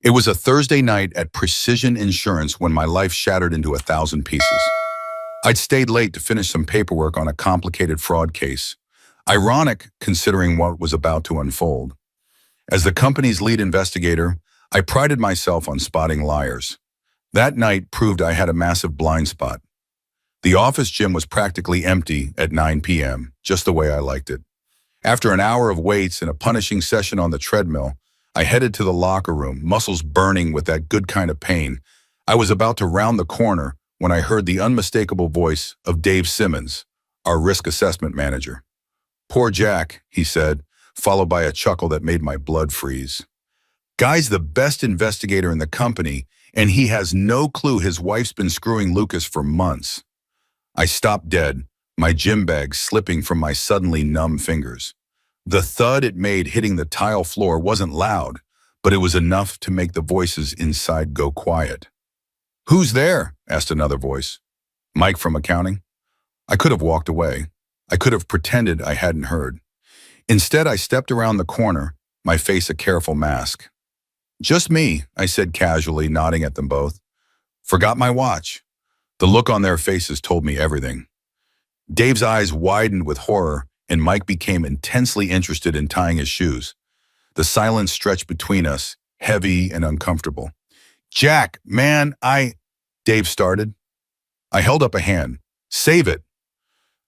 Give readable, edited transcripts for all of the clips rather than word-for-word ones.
It was a Thursday night at Precision Insurance when my life shattered into 1,000 pieces. I'd stayed late to finish some paperwork on a complicated fraud case. Ironic, considering what was about to unfold. As the company's lead investigator, I prided myself on spotting liars. That night proved I had a massive blind spot. The office gym was practically empty at 9 p.m., just the way I liked it. After an hour of weights and a punishing session on the treadmill, I headed to the locker room, muscles burning with that good kind of pain. I was about to round the corner when I heard the unmistakable voice of Dave Simmons, our risk assessment manager. "Poor Jack," he said, followed by a chuckle that made my blood freeze. "Guy's the best investigator in the company, and he has no clue his wife's been screwing Lucas for months." I stopped dead, my gym bag slipping from my suddenly numb fingers. The thud it made hitting the tile floor wasn't loud, but it was enough to make the voices inside go quiet. "Who's there?" asked another voice. "Mike from accounting." I could have walked away. I could have pretended I hadn't heard. Instead, I stepped around the corner, my face a careful mask. "Just me," I said casually, nodding at them both. "Forgot my watch." The look on their faces told me everything. Dave's eyes widened with horror, and Mike became intensely interested in tying his shoes. The silence stretched between us, heavy and uncomfortable. "Jack, man, Dave started. I held up a hand. "Save it."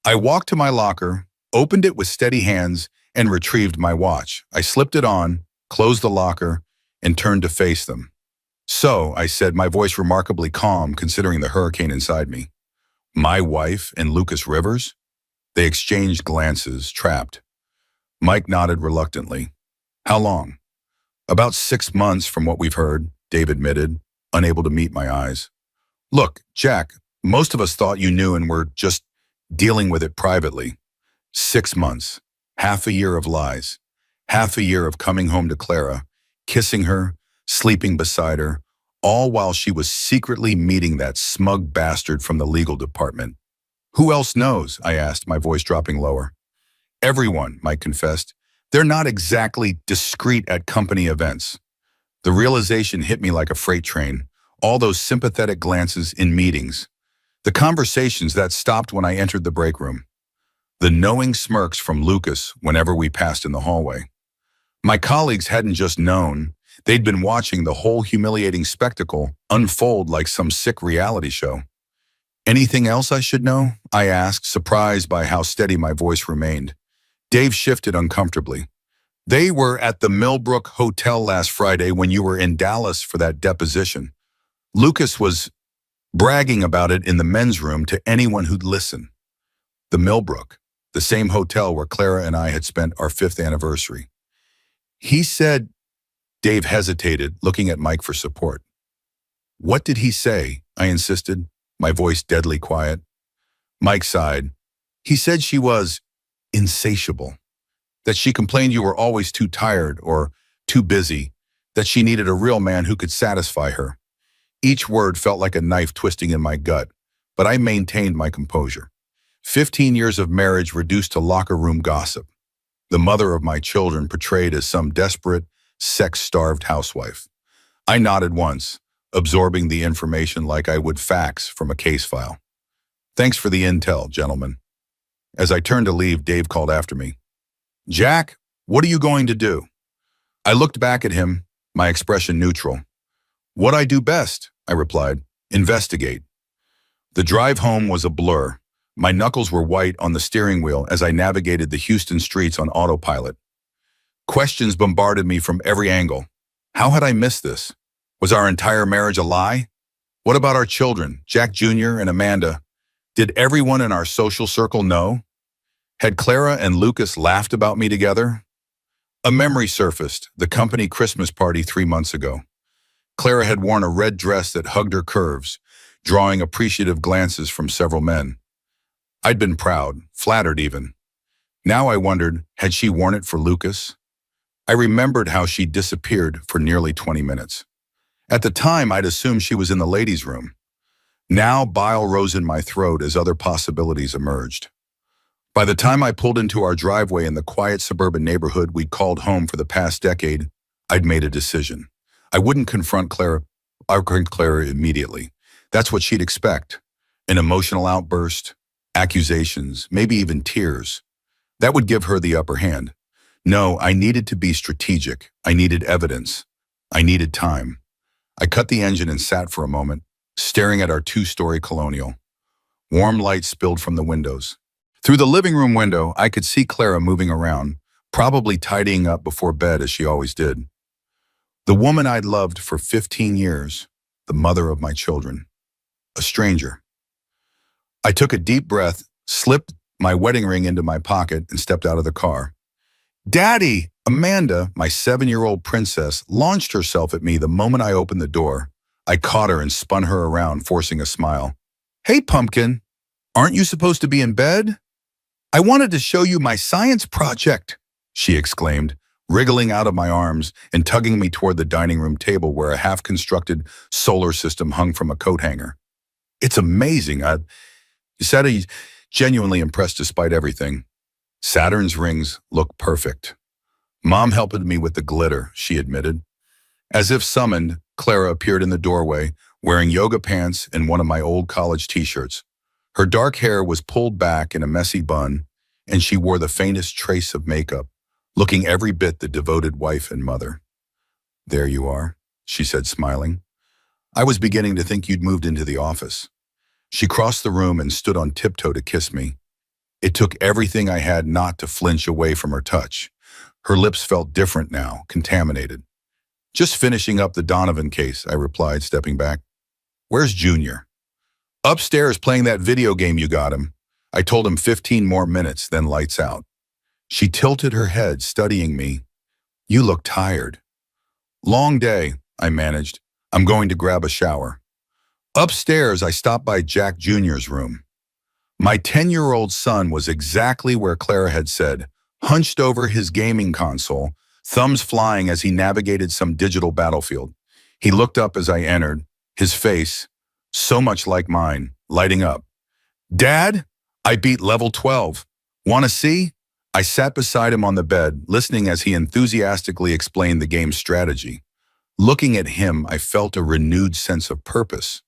I walked to my locker, opened it with steady hands, and retrieved my watch. I slipped it on, closed the locker, and turned to face them. "So," I said, my voice remarkably calm considering the hurricane inside me. "My wife and Lucas Rivers?" They exchanged glances, trapped. Mike nodded reluctantly. "How long?" "About 6 months from what we've heard," Dave admitted, unable to meet my eyes. "Look, Jack, most of us thought you knew and were just dealing with it privately. 6 months, half a year of lies, half a year of coming home to Clara, kissing her, sleeping beside her, all while she was secretly meeting that smug bastard from the legal department. Who else knows?" I asked, my voice dropping lower. "Everyone," Mike confessed. "They're not exactly discreet at company events." The realization hit me like a freight train, all those sympathetic glances in meetings. The conversations that stopped when I entered the break room. The knowing smirks from Lucas whenever we passed in the hallway. My colleagues hadn't just known, they'd been watching the whole humiliating spectacle unfold like some sick reality show. "Anything else I should know?" I asked, surprised by how steady my voice remained. Dave shifted uncomfortably. "They were at the Millbrook Hotel last Friday when you were in Dallas for that deposition. Lucas was bragging about it in the men's room to anyone who'd listen." The Millbrook, the same hotel where Clara and I had spent our 5th anniversary. "He said," Dave hesitated, looking at Mike for support. "What did he say?" I insisted, my voice deadly quiet. Mike sighed. "He said she was insatiable, that she complained you were always too tired or too busy, that she needed a real man who could satisfy her." Each word felt like a knife twisting in my gut, but I maintained my composure. 15 years of marriage reduced to locker room gossip. The mother of my children portrayed as some desperate, sex-starved housewife. I nodded once, absorbing the information like I would facts from a case file. "Thanks for the intel, gentlemen." As I turned to leave, Dave called after me. "Jack, what are you going to do?" I looked back at him, my expression neutral. "What I do best," I replied, "investigate." The drive home was a blur. My knuckles were white on the steering wheel as I navigated the Houston streets on autopilot. Questions bombarded me from every angle. How had I missed this? Was our entire marriage a lie? What about our children, Jack Jr. and Amanda? Did everyone in our social circle know? Had Clara and Lucas laughed about me together? A memory surfaced, the company Christmas party 3 months ago. Clara had worn a red dress that hugged her curves, drawing appreciative glances from several men. I'd been proud, flattered even. Now I wondered, had she worn it for Lucas? I remembered how she disappeared for nearly 20 minutes. At the time, I'd assumed she was in the ladies' room. Now bile rose in my throat as other possibilities emerged. By the time I pulled into our driveway in the quiet suburban neighborhood we'd called home for the past decade, I'd made a decision. I wouldn't confront Clara immediately. That's what she'd expect. An emotional outburst, accusations, maybe even tears. That would give her the upper hand. No, I needed to be strategic. I needed evidence. I needed time. I cut the engine and sat for a moment, staring at our two-story colonial. Warm light spilled from the windows. Through the living room window, I could see Clara moving around, probably tidying up before bed as she always did. The woman I'd loved for 15 years, the mother of my children. A stranger. I took a deep breath, slipped my wedding ring into my pocket, and stepped out of the car. Daddy! Amanda, my 7-year-old princess, launched herself at me the moment I opened the door. I caught her and spun her around, forcing a smile. Hey, pumpkin, aren't you supposed to be in bed? I wanted to show you my science project, she exclaimed, wriggling out of my arms and tugging me toward the dining room table where a half-constructed solar system hung from a coat hanger. It's amazing. You said he's genuinely impressed despite everything. Saturn's rings look perfect. Mom helped me with the glitter, she admitted. As if summoned, Clara appeared in the doorway, wearing yoga pants and one of my old college t-shirts. Her dark hair was pulled back in a messy bun, and she wore the faintest trace of makeup, looking every bit the devoted wife and mother. There you are, she said, smiling. I was beginning to think you'd moved into the office. She crossed the room and stood on tiptoe to kiss me. It took everything I had not to flinch away from her touch. Her lips felt different now, contaminated. Just finishing up the Donovan case, I replied, stepping back. Where's Junior? Upstairs playing that video game you got him. I told him 15 more minutes, then lights out. She tilted her head, studying me. You look tired. Long day, I managed. I'm going to grab a shower. Upstairs, I stopped by Jack Jr.'s room. My 10-year-old son was exactly where Clara had said, hunched over his gaming console, thumbs flying as he navigated some digital battlefield. He looked up as I entered, his face, so much like mine, lighting up. Dad, I beat level 12. Want to see? I sat beside him on the bed, listening as he enthusiastically explained the game's strategy. Looking at him, I felt a renewed sense of purpose.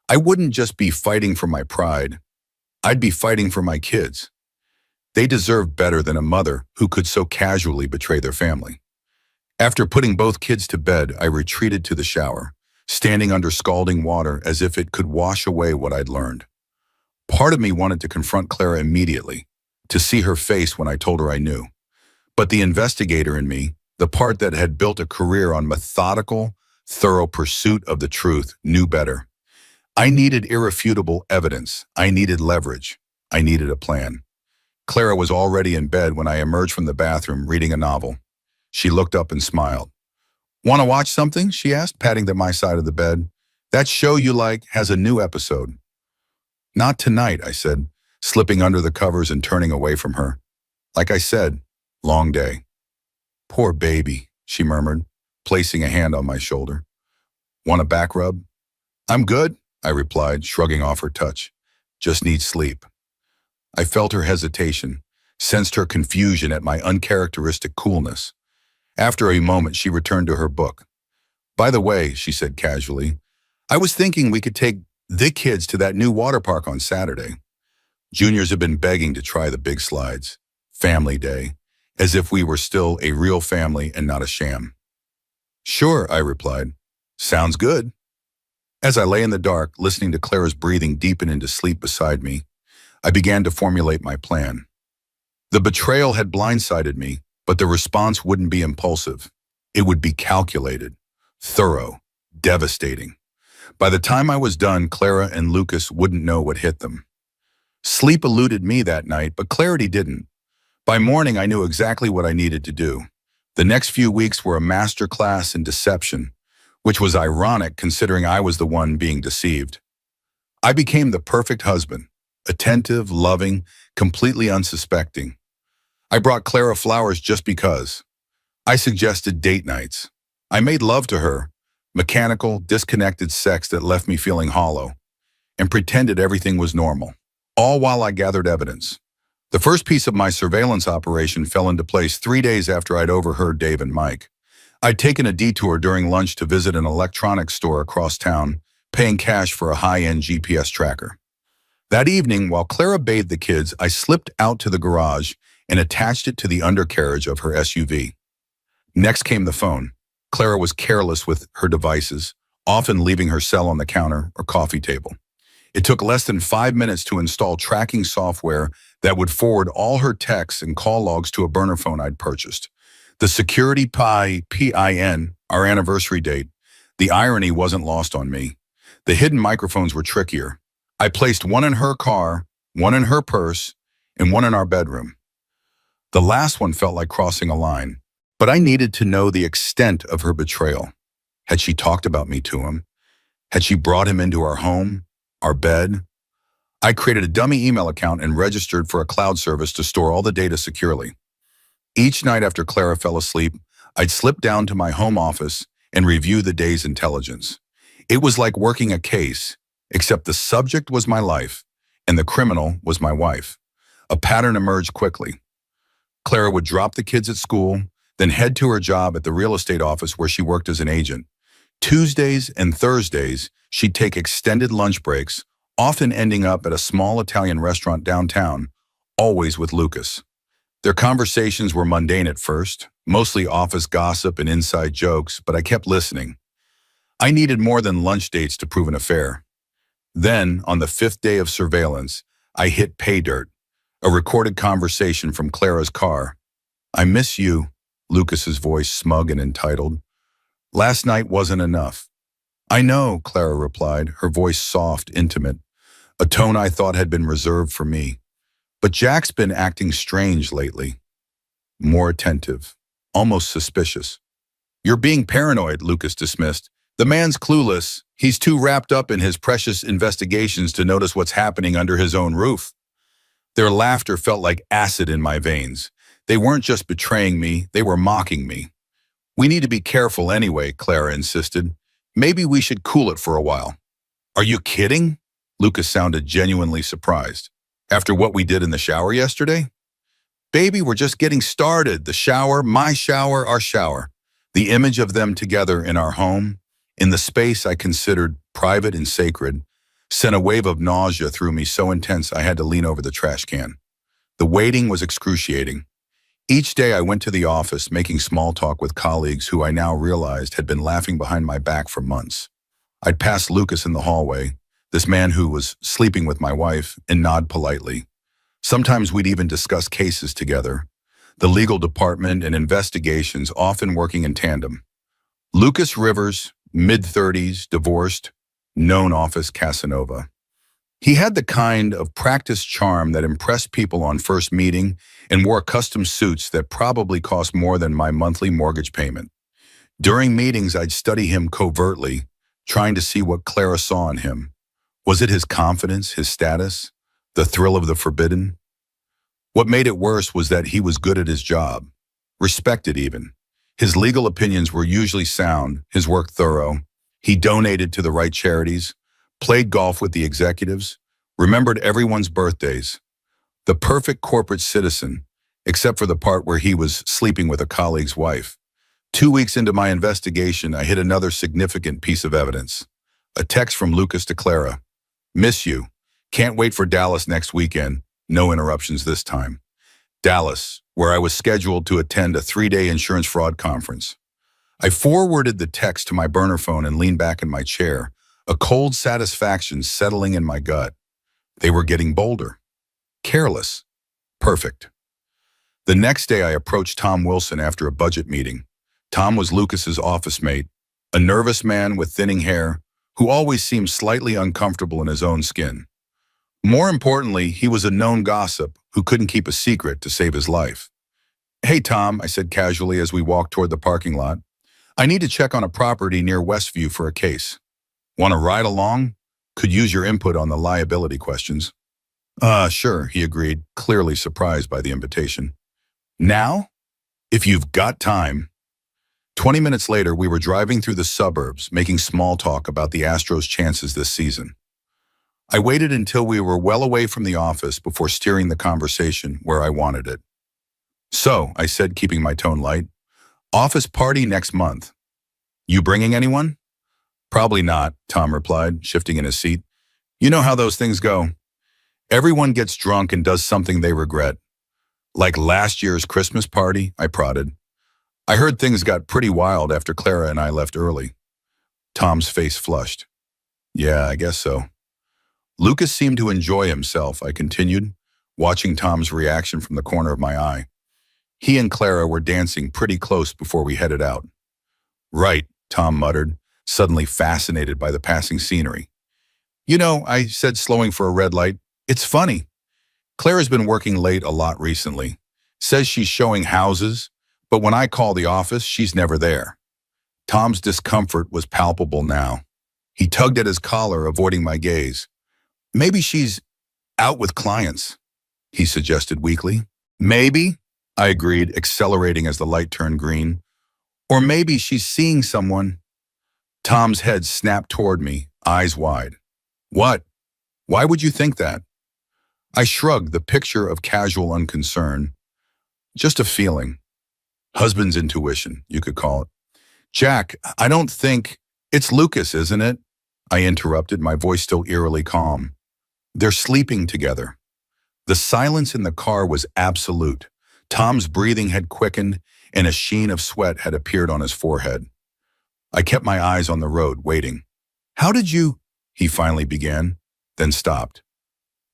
I wouldn't just be fighting for my pride. I'd be fighting for my kids. They deserved better than a mother who could so casually betray their family. After putting both kids to bed, I retreated to the shower, standing under scalding water as if it could wash away what I'd learned. Part of me wanted to confront Clara immediately, to see her face when I told her I knew. But the investigator in me, the part that had built a career on methodical, thorough pursuit of the truth, knew better. I needed irrefutable evidence. I needed leverage. I needed a plan. Clara was already in bed when I emerged from the bathroom reading a novel. She looked up and smiled. Want to watch something? She asked, patting at my side of the bed. That show you like has a new episode. Not tonight, I said, slipping under the covers and turning away from her. Like I said, long day. Poor baby, she murmured, placing a hand on my shoulder. Want a back rub? I'm good, I replied, shrugging off her touch. Just need sleep. I felt her hesitation, sensed her confusion at my uncharacteristic coolness. After a moment, she returned to her book. By the way, she said casually, I was thinking we could take the kids to that new water park on Saturday. Juniors have been begging to try the big slides. Family day, as if we were still a real family and not a sham. Sure, I replied. Sounds good. As I lay in the dark, listening to Clara's breathing deepen into sleep beside me, I began to formulate my plan. The betrayal had blindsided me, but the response wouldn't be impulsive. It would be calculated, thorough, devastating. By the time I was done, Clara and Lucas wouldn't know what hit them. Sleep eluded me that night, but clarity didn't. By morning, I knew exactly what I needed to do. The next few weeks were a master class in deception, which was ironic considering I was the one being deceived. I became the perfect husband, attentive, loving, completely unsuspecting. I brought Clara flowers just because. I suggested date nights. I made love to her, mechanical, disconnected sex that left me feeling hollow, and pretended everything was normal, all while I gathered evidence. The first piece of my surveillance operation fell into place 3 days after I'd overheard Dave and Mike. I'd taken a detour during lunch to visit an electronics store across town, paying cash for a high-end GPS tracker. That evening, while Clara bathed the kids, I slipped out to the garage and attached it to the undercarriage of her SUV. Next came the phone. Clara was careless with her devices, often leaving her cell on the counter or coffee table. It took less than 5 minutes to install tracking software that would forward all her texts and call logs to a burner phone I'd purchased. The security PIN, our anniversary date. The irony wasn't lost on me. The hidden microphones were trickier. I placed one in her car, one in her purse, and one in our bedroom. The last one felt like crossing a line, but I needed to know the extent of her betrayal. Had she talked about me to him? Had she brought him into our home, our bed? I created a dummy email account and registered for a cloud service to store all the data securely. Each night after Clara fell asleep, I'd slip down to my home office and review the day's intelligence. It was like working a case, except the subject was my life and the criminal was my wife. A pattern emerged quickly. Clara would drop the kids at school, then head to her job at the real estate office where she worked as an agent. Tuesdays and Thursdays, she'd take extended lunch breaks, often ending up at a small Italian restaurant downtown, always with Lucas. Their conversations were mundane at first, mostly office gossip and inside jokes, but I kept listening. I needed more than lunch dates to prove an affair. Then, on the 5th day of surveillance, I hit pay dirt, a recorded conversation from Clara's car. "I miss you," Lucas's voice smug and entitled. "Last night wasn't enough." "I know," Clara replied, her voice soft, intimate, a tone I thought had been reserved for me. "But Jack's been acting strange lately. More attentive, almost suspicious." "You're being paranoid," Lucas dismissed. "The man's clueless. He's too wrapped up in his precious investigations to notice what's happening under his own roof." Their laughter felt like acid in my veins. They weren't just betraying me, they were mocking me. "We need to be careful anyway," Clara insisted. "Maybe we should cool it for a while." "Are you kidding?" Lucas sounded genuinely surprised. "After what we did in the shower yesterday?" "Baby, we're just getting started. The shower, my shower, our shower." The image of them together in our home, in the space I considered private and sacred, sent a wave of nausea through me so intense I had to lean over the trash can. The waiting was excruciating. Each day I went to the office, making small talk with colleagues who I now realized had been laughing behind my back for months. I'd pass Lucas in the hallway, this man who was sleeping with my wife, and nod politely. Sometimes we'd even discuss cases together, the legal department and investigations often working in tandem. Lucas Rivers, mid-30s, divorced, known office Casanova. He had the kind of practiced charm that impressed people on first meeting and wore custom suits that probably cost more than my monthly mortgage payment. During meetings, I'd study him covertly, trying to see what Clara saw in him. Was it his confidence, his status, the thrill of the forbidden? What made it worse was that he was good at his job, respected even. His legal opinions were usually sound, his work thorough. He donated to the right charities, played golf with the executives, remembered everyone's birthdays. The perfect corporate citizen, except for the part where he was sleeping with a colleague's wife. 2 weeks into my investigation, I hit another significant piece of evidence. A text from Lucas to Clara. "Miss you. Can't wait for Dallas next weekend. No interruptions this time." Dallas, where I was scheduled to attend a 3-day insurance fraud conference. I forwarded the text to my burner phone and leaned back in my chair, a cold satisfaction settling in my gut. They were getting bolder. Careless. Perfect. The next day I approached Tom Wilson after a budget meeting. Tom was Lucas's office mate, a nervous man with thinning hair who always seemed slightly uncomfortable in his own skin. More importantly, he was a known gossip who couldn't keep a secret to save his life. "Hey, Tom," I said casually as we walked toward the parking lot. "I need to check on a property near Westview for a case. Want to ride along? Could use your input on the liability questions." Sure," he agreed, clearly surprised by the invitation. "Now? If you've got time." 20 minutes later, we were driving through the suburbs, making small talk about the Astros' chances this season. I waited until we were well away from the office before steering the conversation where I wanted it. "So," I said, keeping my tone light, Office party next month. You bringing anyone? Probably not, Tom replied, shifting in his seat. You know how those things go. Everyone gets drunk and does something they regret. Like last year's Christmas party, I prodded. I heard things got pretty wild after Clara and I left early. Tom's face flushed. Yeah, I guess so. Lucas seemed to enjoy himself, I continued, watching Tom's reaction from the corner of my eye. He and Clara were dancing pretty close before we headed out. Right, Tom muttered, suddenly fascinated by the passing scenery. You know, I said, slowing for a red light, it's funny. Clara's been working late a lot recently. Says she's showing houses, but when I call the office, she's never there. Tom's discomfort was palpable now. He tugged at his collar, avoiding my gaze. Maybe she's out with clients, he suggested weakly. Maybe, I agreed, accelerating as the light turned green. Or maybe she's seeing someone. Tom's head snapped toward me, eyes wide. What? Why would you think that? I shrugged, the picture of casual unconcern. Just a feeling. Husband's intuition, you could call it. Jack, I don't think... It's Lucas, isn't it? I interrupted, my voice still eerily calm. They're sleeping together. The silence in the car was absolute. Tom's breathing had quickened, and a sheen of sweat had appeared on his forehead. I kept my eyes on the road, waiting. How did you... he finally began, then stopped.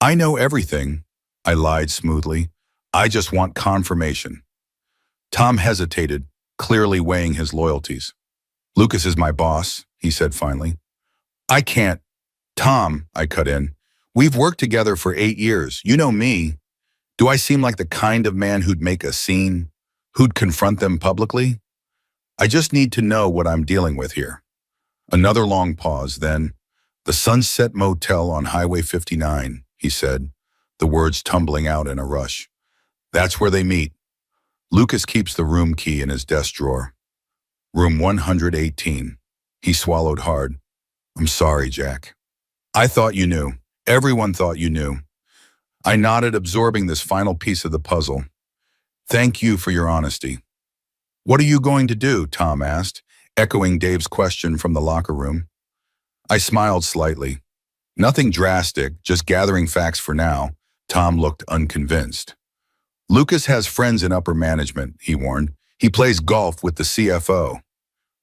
I know everything, I lied smoothly. I just want confirmation. Tom hesitated, clearly weighing his loyalties. Lucas is my boss, he said finally. I can't. Tom, I cut in. We've worked together for 8 years. You know me. Do I seem like the kind of man who'd make a scene? Who'd confront them publicly? I just need to know what I'm dealing with here. Another long pause, then, the Sunset Motel on Highway 59, he said, the words tumbling out in a rush. That's where they meet. Lucas keeps the room key in his desk drawer. Room 118. He swallowed hard. I'm sorry, Jack. I thought you knew. Everyone thought you knew. I nodded, absorbing this final piece of the puzzle. Thank you for your honesty. What are you going to do? Tom asked, echoing Dave's question from the locker room. I smiled slightly. Nothing drastic, just gathering facts for now. Tom looked unconvinced. Lucas has friends in upper management, he warned. He plays golf with the CFO.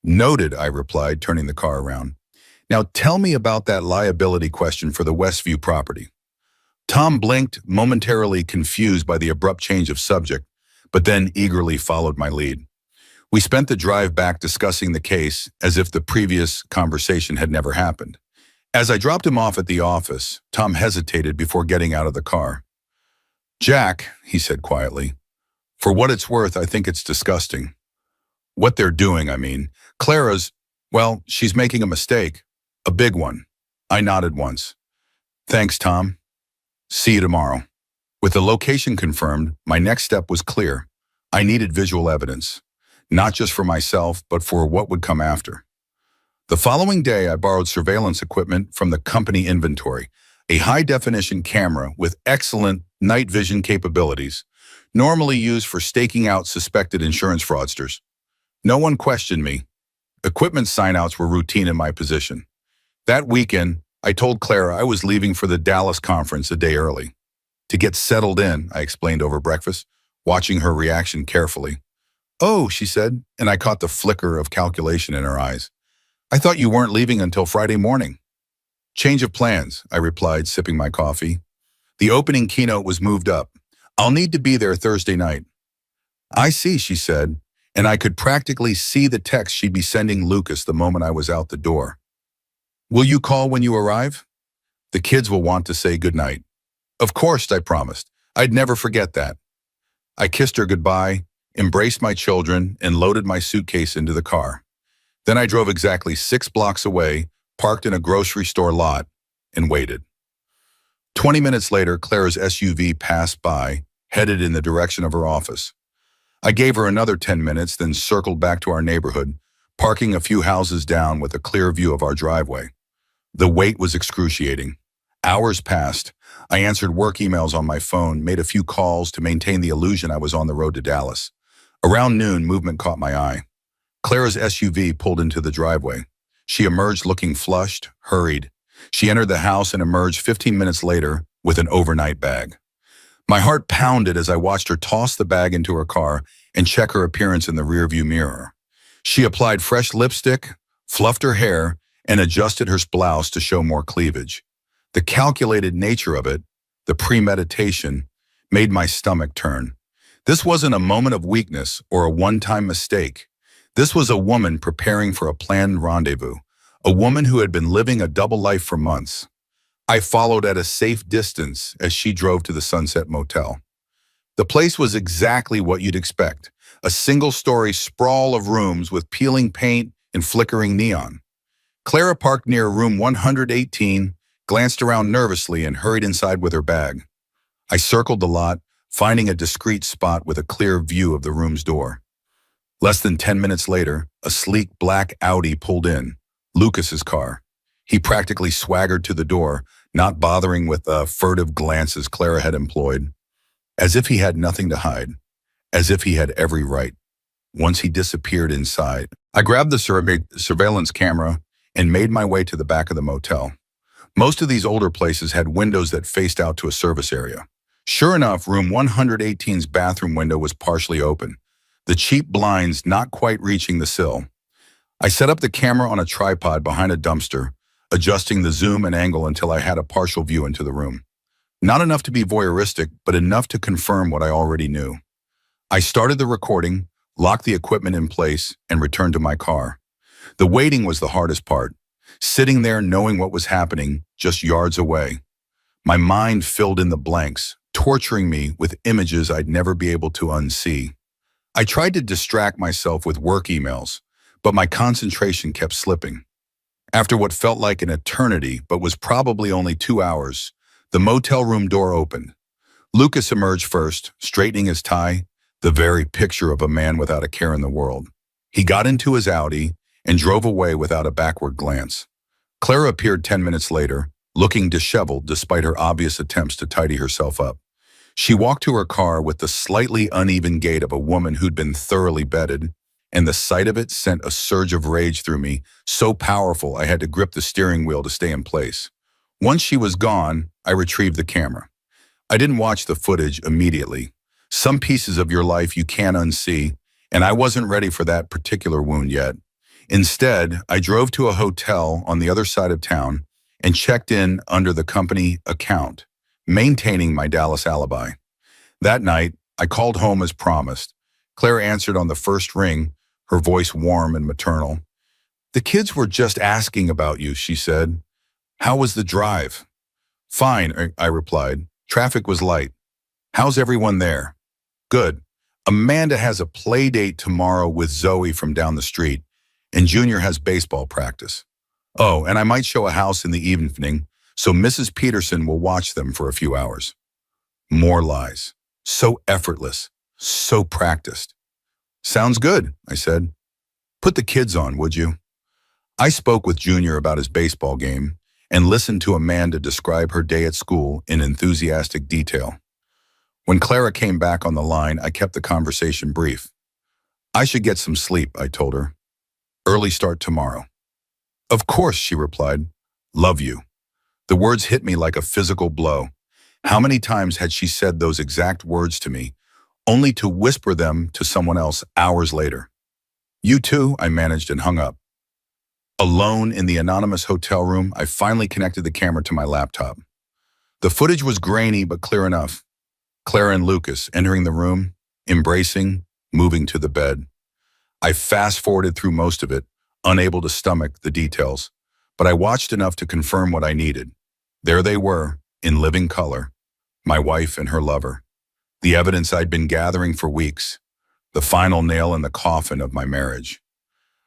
Noted, I replied, turning the car around. Now tell me about that liability question for the Westview property. Tom blinked, momentarily confused by the abrupt change of subject, but then eagerly followed my lead. We spent the drive back discussing the case as if the previous conversation had never happened. As I dropped him off at the office, Tom hesitated before getting out of the car. Jack, he said quietly, for what it's worth, I think it's disgusting. What they're doing, I mean. Clara's, well, she's making a mistake. A big one. I nodded once. Thanks, Tom. See you tomorrow. With the location confirmed, my next step was clear. I needed visual evidence, not just for myself, but for what would come after. The following day, I borrowed surveillance equipment from the company inventory, a high-definition camera with excellent night vision capabilities, normally used for staking out suspected insurance fraudsters. No one questioned me. Equipment sign-outs were routine in my position. That weekend, I told Clara I was leaving for the Dallas conference a day early. To get settled in, I explained over breakfast, watching her reaction carefully. Oh, she said, and I caught the flicker of calculation in her eyes. I thought you weren't leaving until Friday morning. Change of plans, I replied, sipping my coffee. The opening keynote was moved up. I'll need to be there Thursday night. I see, she said, and I could practically see the text she'd be sending Lucas the moment I was out the door. Will you call when you arrive? The kids will want to say goodnight. Of course, I promised. I'd never forget that. I kissed her goodbye, embraced my children, and loaded my suitcase into the car. Then I drove exactly 6 blocks away, parked in a grocery store lot, and waited. 20 minutes later, Clara's SUV passed by, headed in the direction of her office. I gave her another 10 minutes, then circled back to our neighborhood, parking a few houses down with a clear view of our driveway. The wait was excruciating. Hours passed. I answered work emails on my phone, made a few calls to maintain the illusion I was on the road to Dallas. Around noon, movement caught my eye. Clara's SUV pulled into the driveway. She emerged looking flushed, hurried. She entered the house and emerged 15 minutes later with an overnight bag. My heart pounded as I watched her toss the bag into her car and check her appearance in the rearview mirror. She applied fresh lipstick, fluffed her hair, and adjusted her blouse to show more cleavage. The calculated nature of it, the premeditation, made my stomach turn. This wasn't a moment of weakness or a one-time mistake. This was a woman preparing for a planned rendezvous, a woman who had been living a double life for months. I followed at a safe distance as she drove to the Sunset Motel. The place was exactly what you'd expect, a single-story sprawl of rooms with peeling paint and flickering neon. Clara parked near room 118, glanced around nervously, and hurried inside with her bag. I circled the lot, finding a discreet spot with a clear view of the room's door. Less than 10 minutes later, a sleek black Audi pulled in, Lucas's car. He practically swaggered to the door, not bothering with the furtive glances Clara had employed, as if he had nothing to hide, as if he had every right. Once he disappeared inside, I grabbed the surveillance camera and made my way to the back of the motel. Most of these older places had windows that faced out to a service area. Sure enough, room 118's bathroom window was partially open, the cheap blinds not quite reaching the sill. I set up the camera on a tripod behind a dumpster, adjusting the zoom and angle until I had a partial view into the room. Not enough to be voyeuristic, but enough to confirm what I already knew. I started the recording, locked the equipment in place, and returned to my car. The waiting was the hardest part, sitting there knowing what was happening just yards away. My mind filled in the blanks, torturing me with images I'd never be able to unsee. I tried to distract myself with work emails, but my concentration kept slipping. After what felt like an eternity, but was probably only 2 hours, the motel room door opened. Lucas emerged first, straightening his tie, the very picture of a man without a care in the world. He got into his Audi and drove away without a backward glance. Clara appeared 10 minutes later, looking disheveled despite her obvious attempts to tidy herself up. She walked to her car with the slightly uneven gait of a woman who'd been thoroughly bedded, and the sight of it sent a surge of rage through me, so powerful I had to grip the steering wheel to stay in place. Once she was gone, I retrieved the camera. I didn't watch the footage immediately. Some pieces of your life you can't unsee, and I wasn't ready for that particular wound yet. Instead, I drove to a hotel on the other side of town and checked in under the company account, maintaining my Dallas alibi. That night, I called home as promised. Clara answered on the first ring, her voice warm and maternal. "The kids were just asking about you," she said. "How was the drive?" "Fine," I replied. "Traffic was light." "How's everyone there?" "Good. Amanda has a play date tomorrow with Zoe from down the street, and Junior has baseball practice. Oh, and I might show a house in the evening, so Mrs. Peterson will watch them for a few hours." More lies. So effortless. So practiced. "Sounds good," I said. "Put the kids on, would you?" I spoke with Junior about his baseball game and listened to Amanda describe her day at school in enthusiastic detail. When Clara came back on the line, I kept the conversation brief. "I should get some sleep," I told her. "Early start tomorrow." "Of course," she replied. "Love you." The words hit me like a physical blow. How many times had she said those exact words to me, only to whisper them to someone else hours later? "You too," I managed and hung up. Alone in the anonymous hotel room, I finally connected the camera to my laptop. The footage was grainy but clear enough. Clara and Lucas entering the room, embracing, moving to the bed. I fast-forwarded through most of it, unable to stomach the details, but I watched enough to confirm what I needed. There they were, in living color, my wife and her lover. The evidence I'd been gathering for weeks, the final nail in the coffin of my marriage.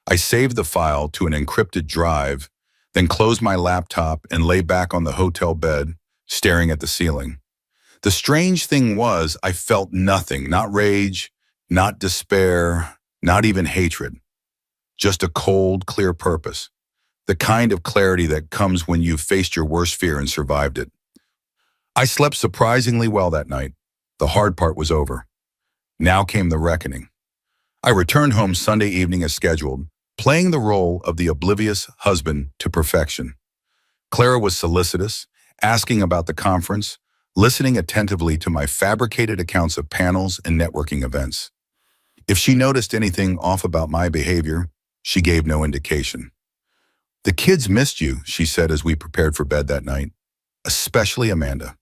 I saved the file to an encrypted drive, then closed my laptop and lay back on the hotel bed, staring at the ceiling. The strange thing was, I felt nothing, not rage, not despair, not even hatred. Just a cold, clear purpose. The kind of clarity that comes when you've faced your worst fear and survived it. I slept surprisingly well that night. The hard part was over. Now came the reckoning. I returned home Sunday evening as scheduled, playing the role of the oblivious husband to perfection. Clara was solicitous, asking about the conference, listening attentively to my fabricated accounts of panels and networking events. If she noticed anything off about my behavior, she gave no indication. "The kids missed you," she said as we prepared for bed that night. "Especially Amanda.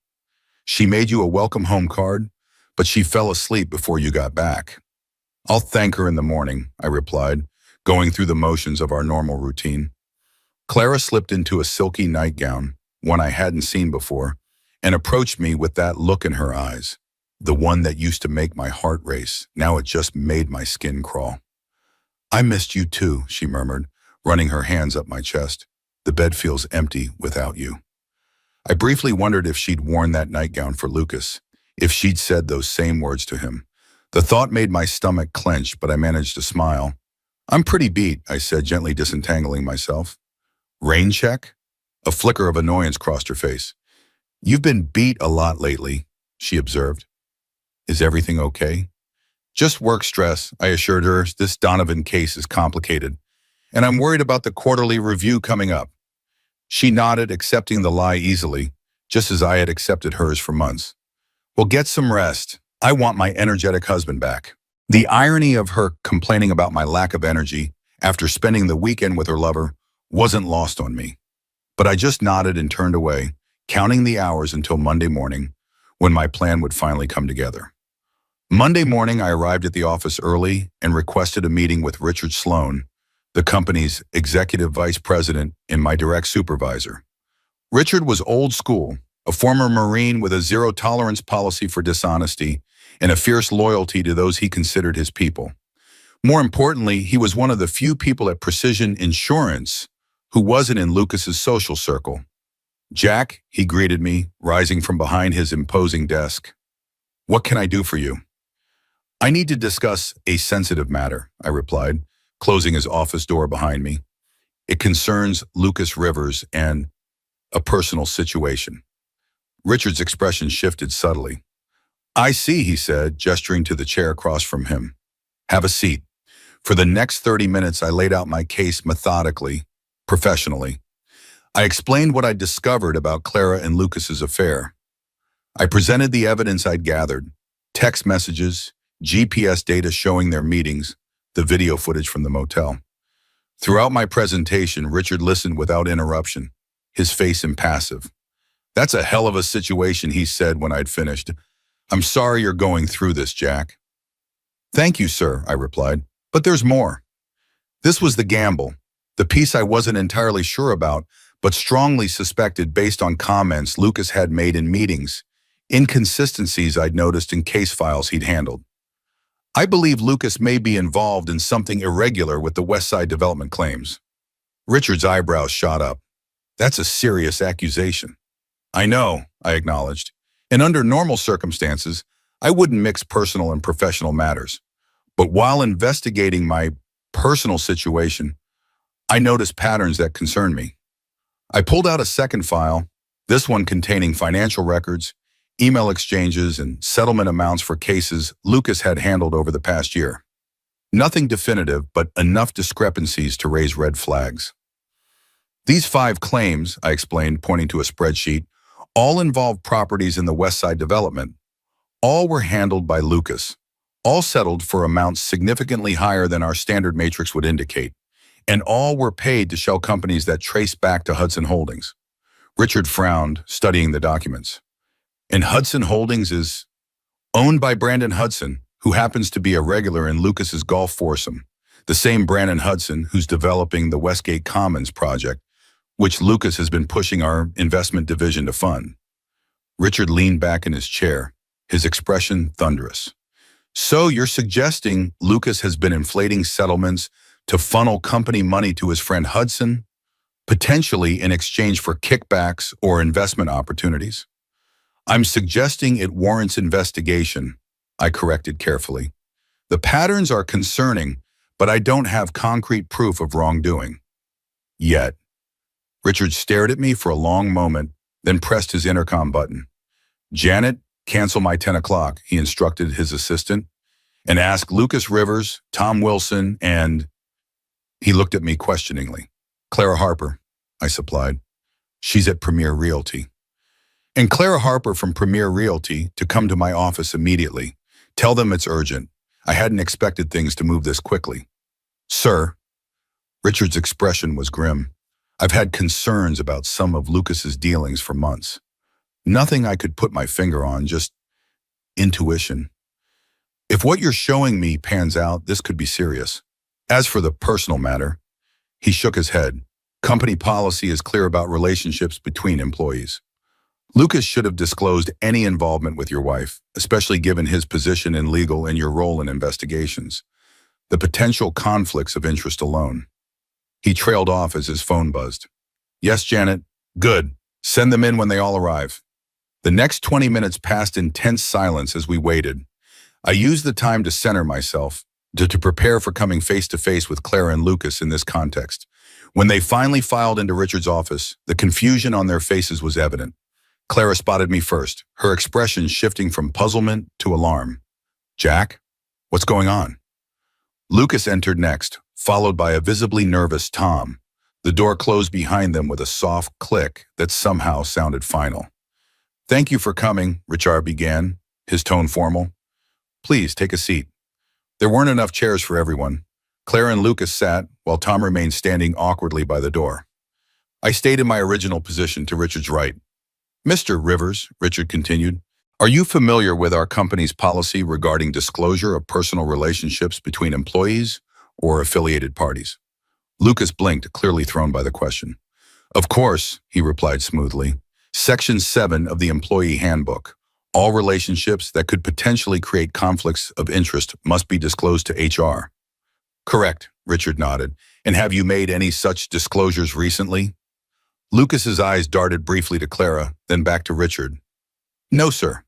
She made you a welcome home card, but she fell asleep before you got back." "I'll thank her in the morning," I replied, going through the motions of our normal routine. Clara slipped into a silky nightgown, one I hadn't seen before, and approached me with that look in her eyes. The one that used to make my heart race, now it just made my skin crawl. "I missed you too," she murmured, running her hands up my chest. "The bed feels empty without you." I briefly wondered if she'd worn that nightgown for Lucas, if she'd said those same words to him. The thought made my stomach clench, but I managed to smile. "I'm pretty beat," I said, gently disentangling myself. "Rain check?" A flicker of annoyance crossed her face. "You've been beat a lot lately," she observed. "Is everything okay?" "Just work stress," I assured her. "This Donovan case is complicated, and I'm worried about the quarterly review coming up." She nodded, accepting the lie easily, just as I had accepted hers for months. "Well, get some rest. I want my energetic husband back." The irony of her complaining about my lack of energy after spending the weekend with her lover wasn't lost on me. But I just nodded and turned away, counting the hours until Monday morning, when my plan would finally come together. Monday morning, I arrived at the office early and requested a meeting with Richard Sloan, the company's executive vice president and my direct supervisor. Richard was old school, a former Marine with a zero-tolerance policy for dishonesty and a fierce loyalty to those he considered his people. More importantly, he was one of the few people at Precision Insurance who wasn't in Lucas's social circle. "Jack," he greeted me, rising from behind his imposing desk. "What can I do for you?" "I need to discuss a sensitive matter," I replied, closing his office door behind me. "It concerns Lucas Rivers and a personal situation." Richard's expression shifted subtly. "I see," he said, gesturing to the chair across from him. "Have a seat." For the next 30 minutes, I laid out my case methodically, professionally. I explained what I'd discovered about Clara and Lucas's affair. I presented the evidence I'd gathered, text messages, GPS data showing their meetings, the video footage from the motel. Throughout my presentation, Richard listened without interruption, his face impassive. "That's a hell of a situation," he said when I'd finished. "I'm sorry you're going through this, Jack." "Thank you, sir," I replied. "But there's more." This was the gamble, the piece I wasn't entirely sure about, but strongly suspected based on comments Lucas had made in meetings, inconsistencies I'd noticed in case files he'd handled. "I believe Lucas may be involved in something irregular with the Westside development claims." Richard's eyebrows shot up. "That's a serious accusation." "I know," I acknowledged. "And under normal circumstances, I wouldn't mix personal and professional matters. But while investigating my personal situation, I noticed patterns that concern me." I pulled out a second file, this one containing financial records, email exchanges, and settlement amounts for cases Lucas had handled over the past year. Nothing definitive, but enough discrepancies to raise red flags. "These 5 claims," I explained, pointing to a spreadsheet, "all involved properties in the Westside development. All were handled by Lucas, all settled for amounts significantly higher than our standard matrix would indicate, and all were paid to shell companies that trace back to Hudson Holdings." Richard frowned, studying the documents. "And Hudson Holdings is owned by Brandon Hudson, who happens to be a regular in Lucas's golf foursome, the same Brandon Hudson who's developing the Westgate Commons project, which Lucas has been pushing our investment division to fund." Richard leaned back in his chair, his expression thunderous. "So you're suggesting Lucas has been inflating settlements to funnel company money to his friend Hudson, potentially in exchange for kickbacks or investment opportunities?" "I'm suggesting it warrants investigation," I corrected carefully. "The patterns are concerning, but I don't have concrete proof of wrongdoing. Yet." Richard stared at me for a long moment, then pressed his intercom button. "Janet, cancel my 10 o'clock, he instructed his assistant, And ask Lucas Rivers, Tom Wilson, and he looked at me questioningly. Clara Harper, I supplied. She's at Premier Realty. And Clara Harper from Premier Realty to come to my office immediately. Tell them it's urgent. I hadn't expected things to move this quickly. Sir, Richard's expression was grim. I've had concerns about some of Lucas's dealings for months. Nothing I could put my finger on, just intuition. If what you're showing me pans out, this could be serious. As for the personal matter, he shook his head. Company policy is clear about relationships between employees. Lucas should have disclosed any involvement with your wife, especially given his position in legal and your role in investigations. The potential conflicts of interest alone. He trailed off as his phone buzzed. Yes, Janet. Good. Send them in when they all arrive. The next 20 minutes passed in tense silence as we waited. I used the time to center myself, to prepare for coming face-to-face with Clara and Lucas in this context. When they finally filed into Richard's office, the confusion on their faces was evident. Clara spotted me first, her expression shifting from puzzlement to alarm. Jack, what's going on? Lucas entered next, followed by a visibly nervous Tom. The door closed behind them with a soft click that somehow sounded final. Thank you for coming, Richard began, his tone formal. Please take a seat. There weren't enough chairs for everyone. Clara and Lucas sat, while Tom remained standing awkwardly by the door. I stayed in my original position to Richard's right. Mr. Rivers, Richard continued, are you familiar with our company's policy regarding disclosure of personal relationships between employees or affiliated parties? Lucas blinked, clearly thrown by the question. Of course, he replied smoothly. Section 7 of the Employee Handbook. All relationships that could potentially create conflicts of interest must be disclosed to HR. Correct, Richard nodded. And have you made any such disclosures recently? Lucas's eyes darted briefly to Clara, then back to Richard. No, sir.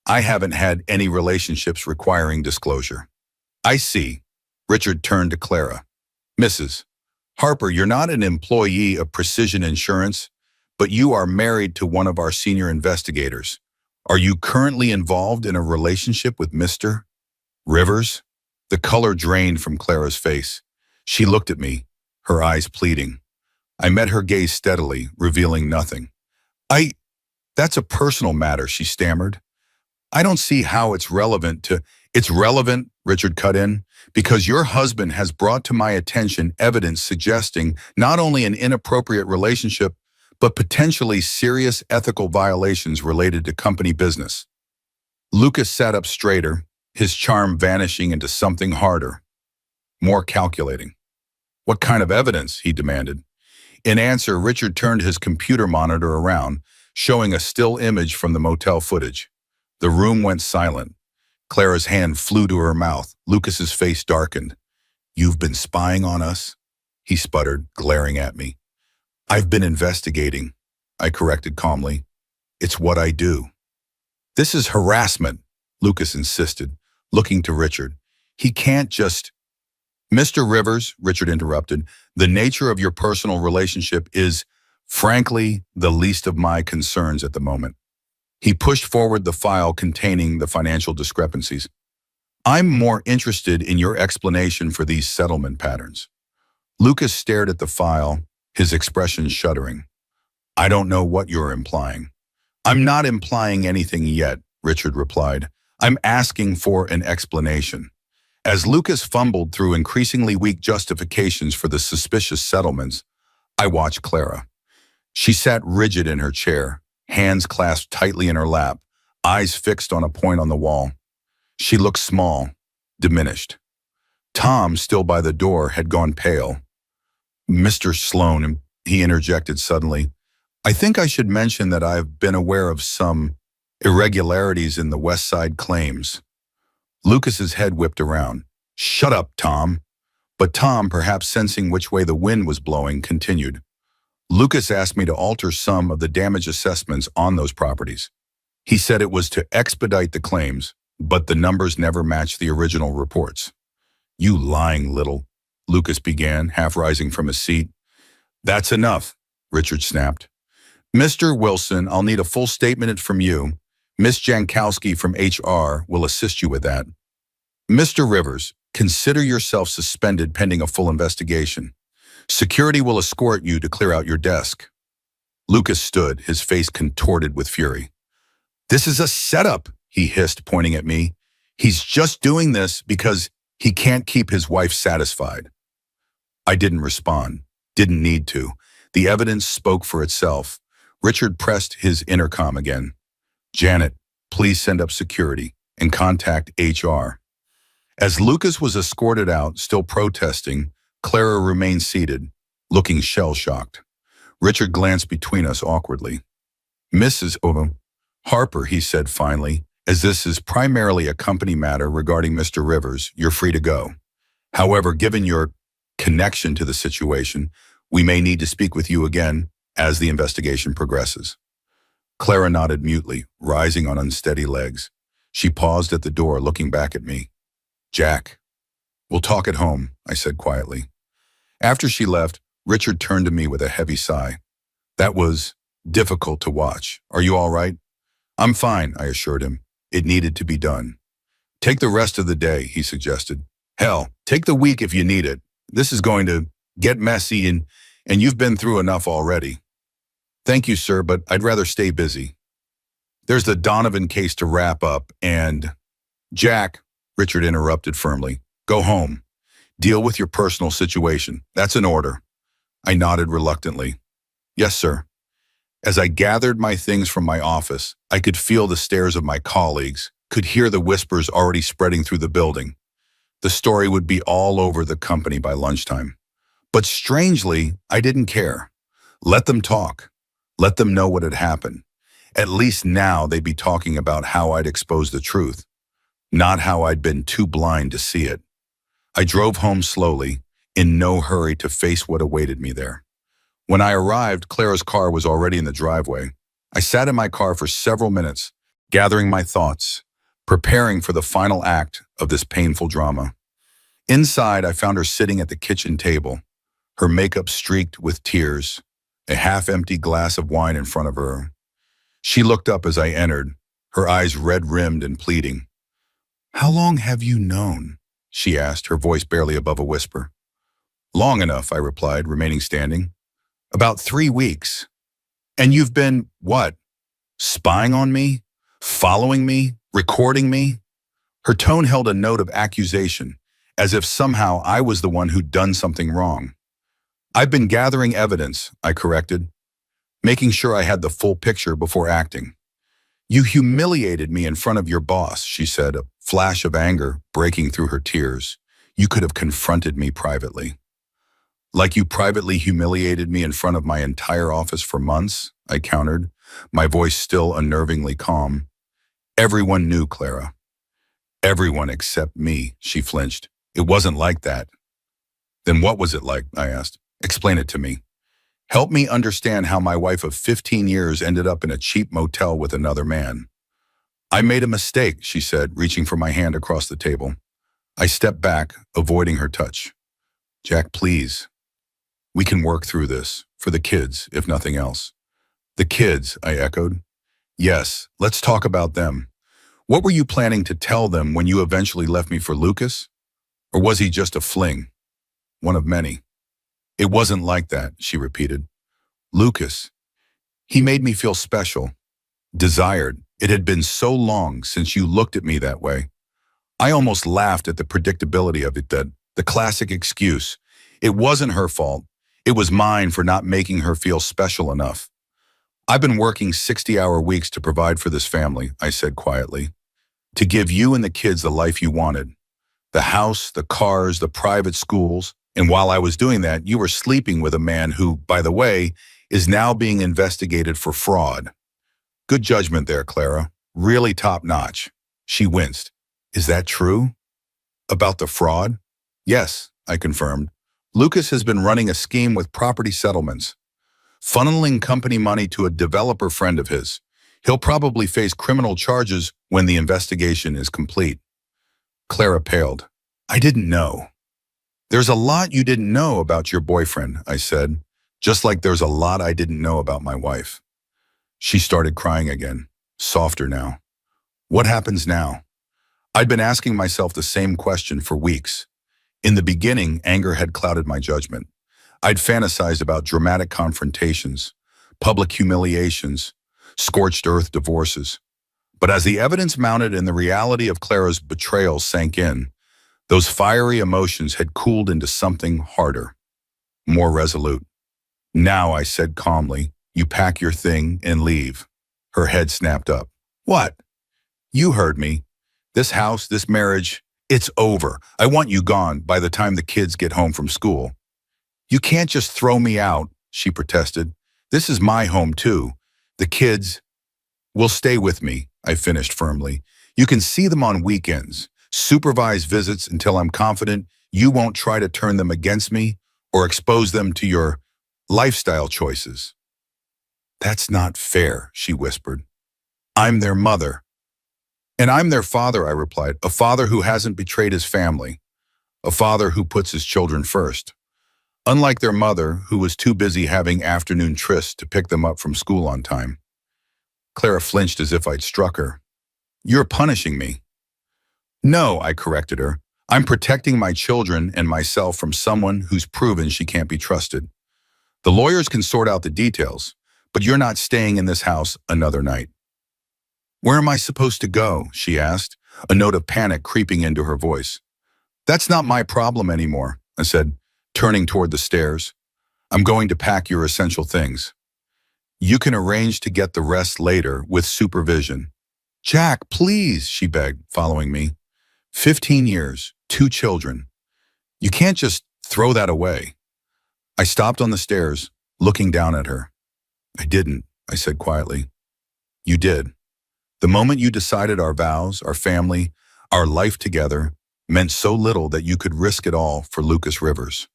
I haven't had any relationships requiring disclosure. I see. Richard turned to Clara. Mrs. Harper, you're not an employee of Precision Insurance, but you are married to one of our senior investigators. Are you currently involved in a relationship with Mr. Rivers? The color drained from Clara's face. She looked at me, her eyes pleading. I met her gaze steadily, revealing nothing. That's a personal matter, she stammered. I don't see how it's relevant to... It's relevant, Richard cut in, because your husband has brought to my attention evidence suggesting not only an inappropriate relationship, but potentially serious ethical violations related to company business. Lucas sat up straighter, his charm vanishing into something harder, more calculating. What kind of evidence? He demanded. In answer, Richard turned his computer monitor around, showing a still image from the motel footage. The room went silent. Clara's hand flew to her mouth. Lucas's face darkened. You've been spying on us? He sputtered, glaring at me. I've been investigating, I corrected calmly. It's what I do. This is harassment, Lucas insisted, looking to Richard. He can't just... Mr. Rivers, Richard interrupted, the nature of your personal relationship is, frankly, the least of my concerns at the moment. He pushed forward the file containing the financial discrepancies. I'm more interested in your explanation for these settlement patterns. Lucas stared at the file, his expression shuddering. I don't know what you're implying. I'm not implying anything yet, Richard replied. I'm asking for an explanation. As Lucas fumbled through increasingly weak justifications for the suspicious settlements, I watched Clara. She sat rigid in her chair, hands clasped tightly in her lap, eyes fixed on a point on the wall. She looked small, diminished. Tom, still by the door, had gone pale. Mr. Sloan, he interjected suddenly, I think I should mention that I've been aware of some irregularities in the West Side claims. Lucas's head whipped around. Shut up, Tom. But Tom, perhaps sensing which way the wind was blowing, continued. Lucas asked me to alter some of the damage assessments on those properties. He said it was to expedite the claims, but the numbers never matched the original reports. You lying little, Lucas began, half rising from his seat. That's enough, Richard snapped. Mr. Wilson, I'll need a full statement from you. Miss Jankowski from HR will assist you with that. Mr. Rivers, consider yourself suspended pending a full investigation. Security will escort you to clear out your desk. Lucas stood, his face contorted with fury. This is a setup, he hissed, pointing at me. He's just doing this because he can't keep his wife satisfied. I didn't respond, didn't need to. The evidence spoke for itself. Richard pressed his intercom again. Janet, please send up security and contact HR. As Lucas was escorted out, still protesting, Clara remained seated, looking shell-shocked. Richard glanced between us awkwardly. Mrs. Harper, he said finally, as this is primarily a company matter regarding Mr. Rivers, you're free to go. However, given your connection to the situation, we may need to speak with you again as the investigation progresses. Clara nodded mutely, rising on unsteady legs. She paused at the door, looking back at me. Jack, we'll talk at home, I said quietly. After she left, Richard turned to me with a heavy sigh. That was difficult to watch. Are you all right? I'm fine, I assured him. It needed to be done. Take the rest of the day, he suggested. Hell, take the week if you need it. This is going to get messy and you've been through enough already. Thank you, sir, but I'd rather stay busy. There's the Donovan case to wrap up and… Jack, Richard interrupted firmly. Go home. Deal with your personal situation. That's an order. I nodded reluctantly. Yes, sir. As I gathered my things from my office, I could feel the stares of my colleagues, could hear the whispers already spreading through the building. The story would be all over the company by lunchtime. But strangely, I didn't care. Let them talk. Let them know what had happened. At least now they'd be talking about how I'd exposed the truth, not how I'd been too blind to see it. I drove home slowly, in no hurry to face what awaited me there. When I arrived, Clara's car was already in the driveway. I sat in my car for several minutes, gathering my thoughts, preparing for the final act of this painful drama. Inside, I found her sitting at the kitchen table, her makeup streaked with tears, a half-empty glass of wine in front of her. She looked up as I entered, her eyes red-rimmed and pleading. How long have you known? She asked, her voice barely above a whisper. Long enough, I replied, remaining standing. About 3 weeks. And you've been, what? Spying on me? Following me? Recording me? Her tone held a note of accusation, as if somehow I was the one who'd done something wrong. I've been gathering evidence, I corrected, making sure I had the full picture before acting. You humiliated me in front of your boss, she said, a flash of anger breaking through her tears. You could have confronted me privately. Like you privately humiliated me in front of my entire office for months, I countered, my voice still unnervingly calm. Everyone knew, Clara. Everyone except me, she flinched. It wasn't like that. Then what was it like, I asked. Explain it to me. Help me understand how my wife of 15 years ended up in a cheap motel with another man. I made a mistake, she said, reaching for my hand across the table. I stepped back, avoiding her touch. Jack, please. We can work through this, for the kids, if nothing else. The kids, I echoed. Yes, let's talk about them. What were you planning to tell them when you eventually left me for Lucas? Or was he just a fling? One of many. It wasn't like that, she repeated. Lucas, he made me feel special, desired. It had been so long since you looked at me that way. I almost laughed at the predictability of it, the classic excuse. It wasn't her fault. It was mine for not making her feel special enough. I've been working 60-hour weeks to provide for this family, I said quietly, to give you and the kids the life you wanted. The house, the cars, the private schools. And while I was doing that, you were sleeping with a man who, by the way, is now being investigated for fraud. Good judgment there, Clara. Really top-notch. She winced. Is that true? About the fraud? Yes, I confirmed. Lucas has been running a scheme with property settlements, funneling company money to a developer friend of his. He'll probably face criminal charges when the investigation is complete. Clara paled. I didn't know. There's a lot you didn't know about your boyfriend, I said, just like there's a lot I didn't know about my wife. She started crying again, softer now. What happens now? I'd been asking myself the same question for weeks. In the beginning, anger had clouded my judgment. I'd fantasized about dramatic confrontations, public humiliations, scorched earth divorces. But as the evidence mounted and the reality of Clara's betrayal sank in, those fiery emotions had cooled into something harder, more resolute. Now, I said calmly, you pack your thing and leave. Her head snapped up. What? You heard me. This house, this marriage, it's over. I want you gone by the time the kids get home from school. You can't just throw me out, she protested. This is my home too. The kids will stay with me, I finished firmly. You can see them on weekends, supervise visits until I'm confident you won't try to turn them against me or expose them to your lifestyle choices. That's not fair, she whispered. I'm their mother. And I'm their father, I replied, a father who hasn't betrayed his family, a father who puts his children first. Unlike their mother, who was too busy having afternoon trysts to pick them up from school on time. Clara flinched as if I'd struck her. You're punishing me. No, I corrected her. I'm protecting my children and myself from someone who's proven she can't be trusted. The lawyers can sort out the details, but you're not staying in this house another night. Where am I supposed to go? She asked, a note of panic creeping into her voice. That's not my problem anymore, I said, turning toward the stairs. I'm going to pack your essential things. You can arrange to get the rest later with supervision. Jack, please, she begged, following me. 15 years, 2 children. You can't just throw that away. I stopped on the stairs, looking down at her. I didn't, I said quietly. You did. The moment you decided our vows, our family, our life together meant so little that you could risk it all for Lucas Rivers.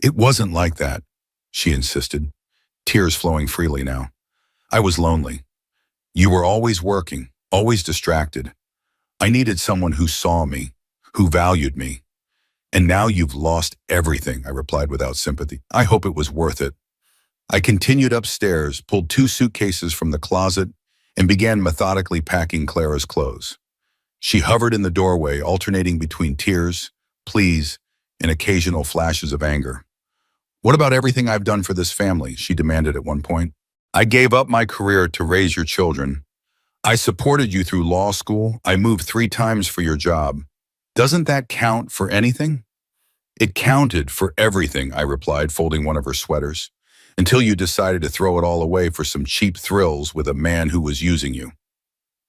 It wasn't like that, she insisted, tears flowing freely now. I was lonely. You were always working, always distracted. I needed someone who saw me, who valued me. And now you've lost everything, I replied without sympathy. I hope it was worth it. I continued upstairs, pulled 2 suitcases from the closet, and began methodically packing Clara's clothes. She hovered in the doorway, alternating between tears, pleas, and occasional flashes of anger. What about everything I've done for this family? She demanded at one point. I gave up my career to raise your children. I supported you through law school. I moved 3 times for your job. Doesn't that count for anything? It counted for everything, I replied, folding one of her sweaters, until you decided to throw it all away for some cheap thrills with a man who was using you.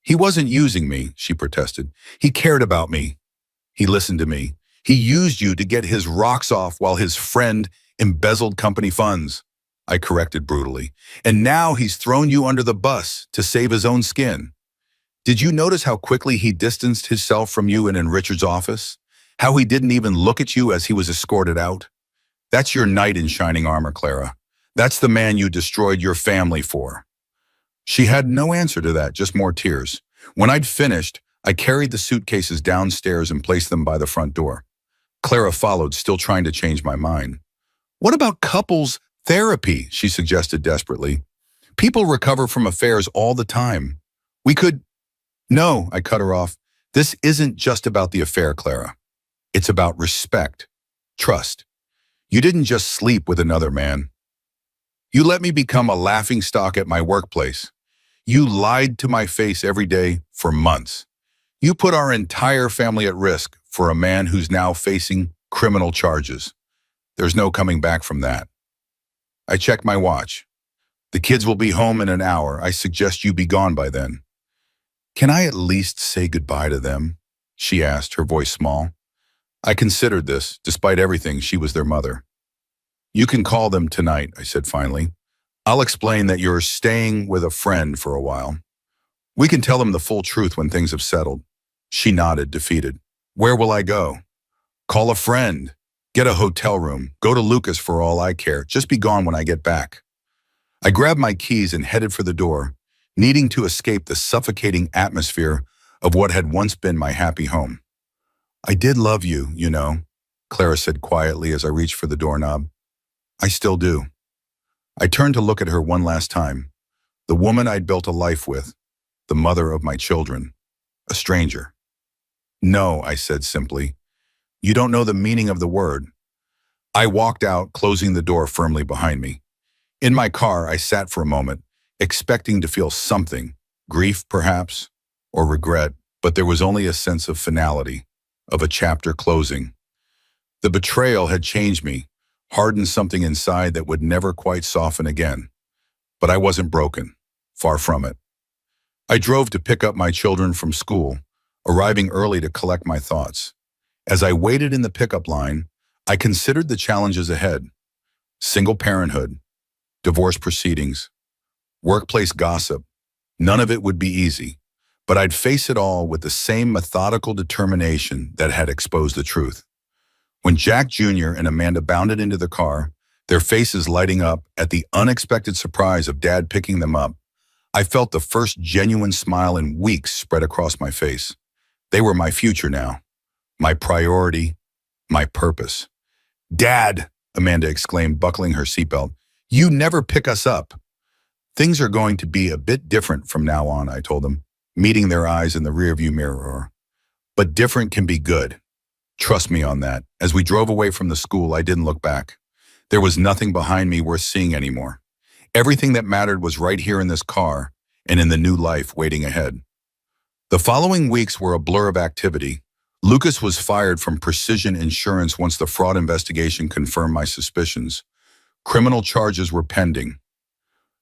He wasn't using me, she protested. He cared about me. He listened to me. He used you to get his rocks off while his friend embezzled company funds, I corrected brutally. And now he's thrown you under the bus to save his own skin. Did you notice how quickly he distanced himself from you in Richard's office? How he didn't even look at you as he was escorted out? That's your knight in shining armor, Clara. That's the man you destroyed your family for. She had no answer to that, just more tears. When I'd finished, I carried the suitcases downstairs and placed them by the front door. Clara followed, still trying to change my mind. What about couples therapy? She suggested desperately. People recover from affairs all the time. We could... No, I cut her off. This isn't just about the affair, Clara. It's about respect, trust. You didn't just sleep with another man. You let me become a laughingstock at my workplace. You lied to my face every day for months. You put our entire family at risk for a man who's now facing criminal charges. There's no coming back from that. I checked my watch. The kids will be home in an hour. I suggest you be gone by then. Can I at least say goodbye to them? She asked, her voice small. I considered this. Despite everything, she was their mother. You can call them tonight, I said finally. I'll explain that you're staying with a friend for a while. We can tell them the full truth when things have settled. She nodded, defeated. Where will I go? Call a friend. Get a hotel room. Go to Lucas for all I care. Just be gone when I get back. I grabbed my keys and headed for the door, needing to escape the suffocating atmosphere of what had once been my happy home. I did love you, you know, Clara said quietly as I reached for the doorknob. I still do. I turned to look at her one last time. The woman I'd built a life with, the mother of my children, a stranger. No, I said simply. You don't know the meaning of the word. I walked out, closing the door firmly behind me. In my car, I sat for a moment, expecting to feel something, grief perhaps, or regret, but there was only a sense of finality, of a chapter closing. The betrayal had changed me, hardened something inside that would never quite soften again. But I wasn't broken, far from it. I drove to pick up my children from school, arriving early to collect my thoughts. As I waited in the pickup line, I considered the challenges ahead. Single parenthood, divorce proceedings, workplace gossip. None of it would be easy, but I'd face it all with the same methodical determination that had exposed the truth. When Jack Jr. and Amanda bounded into the car, their faces lighting up at the unexpected surprise of Dad picking them up, I felt the first genuine smile in weeks spread across my face. They were my future now, my priority, my purpose. Dad, Amanda exclaimed, buckling her seatbelt, you never pick us up. Things are going to be a bit different from now on, I told them, meeting their eyes in the rearview mirror. But different can be good. Trust me on that. As we drove away from the school, I didn't look back. There was nothing behind me worth seeing anymore. Everything that mattered was right here in this car and in the new life waiting ahead. The following weeks were a blur of activity. Lucas was fired from Precision Insurance once the fraud investigation confirmed my suspicions. Criminal charges were pending.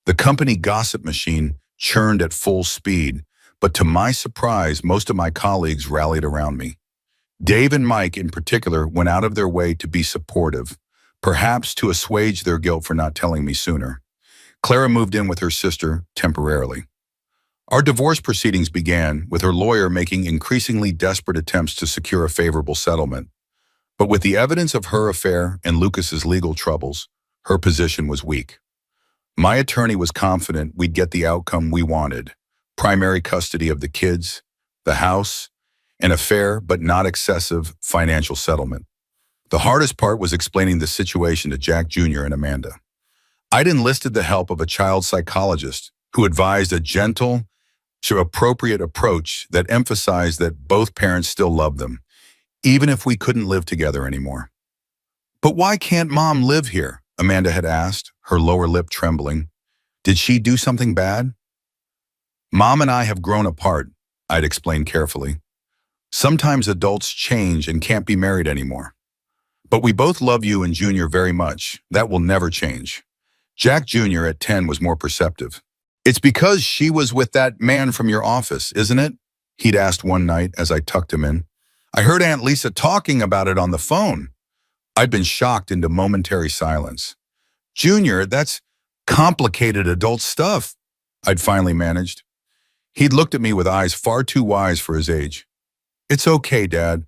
The company gossip machine churned at full speed, but to my surprise, most of my colleagues rallied around me. Dave and Mike in particular went out of their way to be supportive, perhaps to assuage their guilt for not telling me sooner. Clara moved in with her sister temporarily. Our divorce proceedings began with her lawyer making increasingly desperate attempts to secure a favorable settlement. But with the evidence of her affair and Lucas's legal troubles, her position was weak. My attorney was confident we'd get the outcome we wanted: primary custody of the kids, the house, and a fair but not excessive financial settlement. The hardest part was explaining the situation to Jack Jr. and Amanda. I'd enlisted the help of a child psychologist who advised a gentle to appropriate approach that emphasized that both parents still loved them, even if we couldn't live together anymore. But why can't Mom live here? Amanda had asked, her lower lip trembling. Did she do something bad? Mom and I have grown apart, I'd explained carefully. Sometimes adults change and can't be married anymore. But we both love you and Junior very much. That will never change. Jack Jr. at 10 was more perceptive. It's because she was with that man from your office, isn't it? He'd asked one night as I tucked him in. I heard Aunt Lisa talking about it on the phone. I'd been shocked into momentary silence. Junior, that's complicated adult stuff, I'd finally managed. He'd looked at me with eyes far too wise for his age. It's okay, Dad.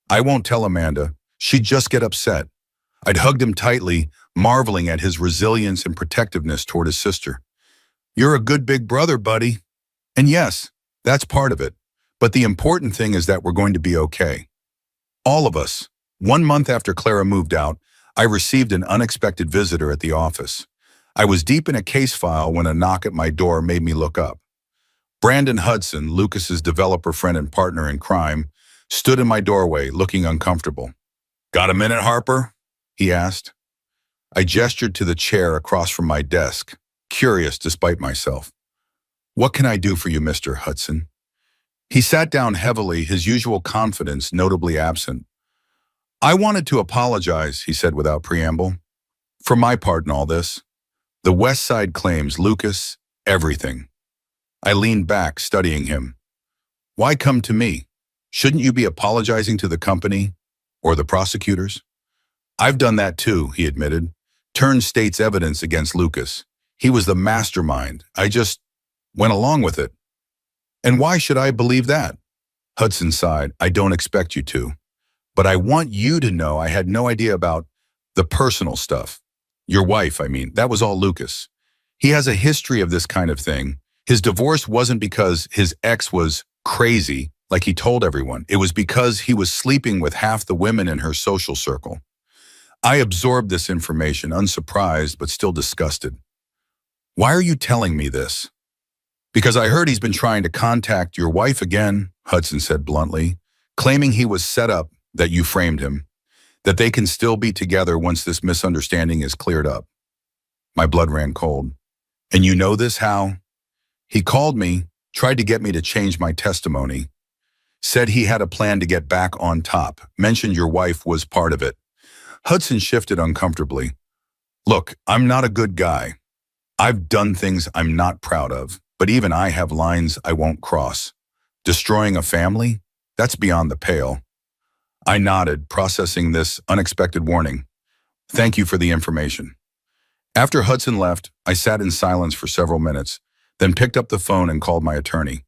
I won't tell Amanda. She'd just get upset. I'd hugged him tightly, marveling at his resilience and protectiveness toward his sister. You're a good big brother, buddy. And yes, that's part of it. But the important thing is that we're going to be okay. All of us. 1 month after Clara moved out, I received an unexpected visitor at the office. I was deep in a case file when a knock at my door made me look up. Brandon Hudson, Lucas's developer friend and partner in crime, stood in my doorway, looking uncomfortable. Got a minute, Harper? He asked. I gestured to the chair across from my desk, curious despite myself. What can I do for you, Mr. Hudson? He sat down heavily, his usual confidence notably absent. I wanted to apologize, he said without preamble, for my part in all this. The West Side claims, Lucas, everything. I leaned back, studying him. Why come to me? Shouldn't you be apologizing to the company or the prosecutors? I've done that too, he admitted. Turned state's evidence against Lucas. He was the mastermind. I just went along with it. And why should I believe that? Hudson sighed. I don't expect you to. But I want you to know I had no idea about the personal stuff. Your wife, I mean. That was all Lucas. He has a history of this kind of thing. His divorce wasn't because his ex was crazy, like he told everyone. It was because he was sleeping with half the women in her social circle. I absorbed this information, unsurprised but still disgusted. Why are you telling me this? Because I heard he's been trying to contact your wife again, Hudson said bluntly. claiming he was set up, that you framed him, that they can still be together once this misunderstanding is cleared up. My blood ran cold. And you know this, how? He called me, tried to get me to change my testimony, said he had a plan to get back on top, mentioned your wife was part of it. Hudson shifted uncomfortably. Look, I'm not a good guy. I've done things I'm not proud of, but even I have lines I won't cross. Destroying a family? That's beyond the pale. I nodded, processing this unexpected warning. Thank you for the information. After Hudson left, I sat in silence for several minutes, then picked up the phone and called my attorney.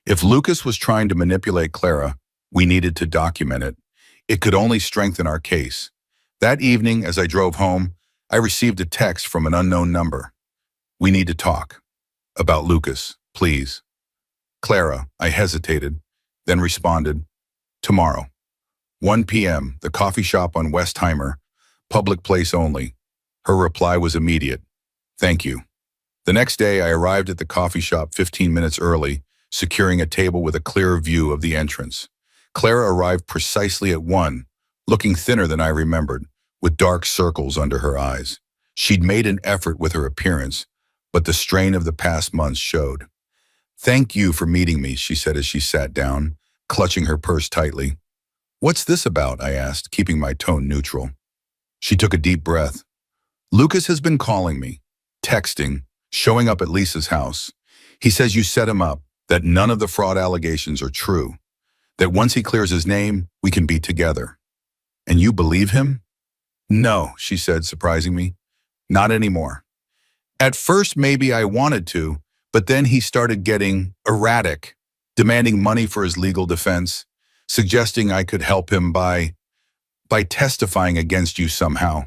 If Lucas was trying to manipulate Clara, we needed to document it. It could only strengthen our case. That evening, as I drove home, I received a text from an unknown number. We need to talk. About Lucas, please. Clara, I hesitated, then responded, tomorrow. 1 p.m., the coffee shop on Westheimer, public place only. Her reply was immediate. Thank you. The next day, I arrived at the coffee shop 15 minutes early, securing a table with a clear view of the entrance. Clara arrived precisely at 1, looking thinner than I remembered, with dark circles under her eyes. She'd made an effort with her appearance, but the strain of the past months showed. Thank you for meeting me, she said as she sat down, clutching her purse tightly. What's this about? I asked, keeping my tone neutral. She took a deep breath. Lucas has been calling me, texting, showing up at Lisa's house. He says you set him up, that none of the fraud allegations are true, that once he clears his name, we can be together. And you believe him? No, she said, surprising me. Not anymore. At first, maybe I wanted to, but then he started getting erratic, demanding money for his legal defense, suggesting I could help him by testifying against you somehow.